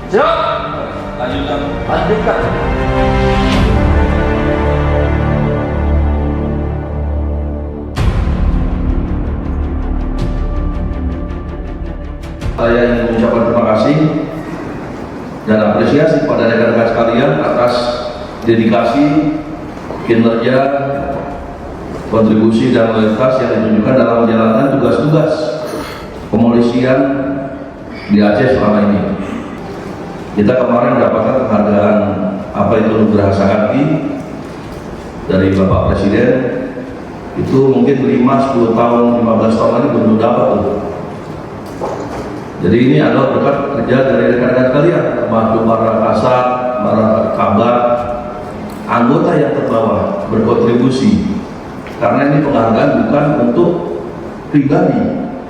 Siap. Lanjutkan. Lanjutkan. Saya ingin mengucapkan terima kasih dan apresiasi pada rekan-rekan sekalian atas dedikasi, kinerja, kontribusi dan loyalitas yang ditunjukkan dalam menjalankan tugas-tugas kepolisian di Aceh selama ini. Kita kemarin mendapatkan penghargaan apa itu Anugerah Sakti dari Bapak Presiden, itu mungkin 5, 10 tahun, 15 tahun lagi belum dapat tuh. Jadi ini adalah berkat kerja dari rekan-rekan sekalian, termasuk para kasat, para kabar, anggota yang terbawah berkontribusi. Karena ini penghargaan bukan untuk pribadi,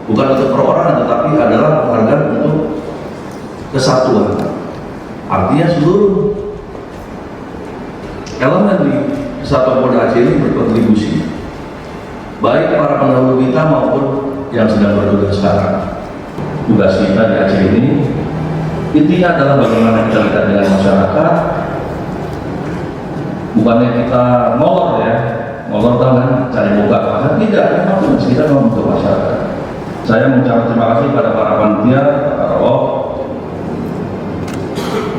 bukan untuk perorangan, tetapi adalah penghargaan untuk kesatuan. Artinya seluruh elemen di Kesatuan Polda Aceh ini berkontribusi, baik para pendahulu kita maupun yang sedang bertugas sekarang. Tugas kita di Aceh ini intinya adalah bagaimana kita dekat dengan masyarakat, bukannya kita molor ya, molor kan cari muka masyarakat, tidak, memang tugas kita memang untuk masyarakat. Saya mengucapkan terima kasih pada para panitia, para roh,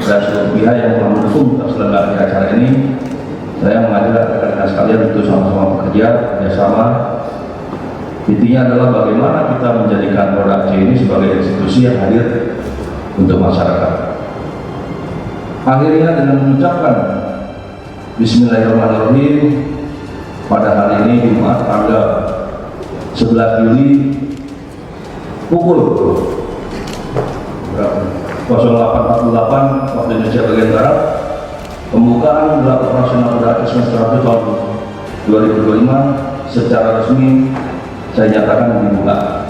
dan seluruh pihak yang telah mendukung terselenggaranya acara ini. Saya mengajak rekan-rekan sekalian untuk sama-sama bekerja, kerjasama. Intinya adalah bagaimana kita menjadikan Polda Aceh ini sebagai institusi yang hadir untuk masyarakat. Akhirnya dengan mengucapkan Bismillahirrahmanirrahim, pada hari ini Jumat tanggal 11 Juli pukul 08.48 waktu Indonesia bagian Barat, pembukaan gelar operasional Polda Aceh semester 1 tahun 2025 secara resmi saya nyatakan dibuka.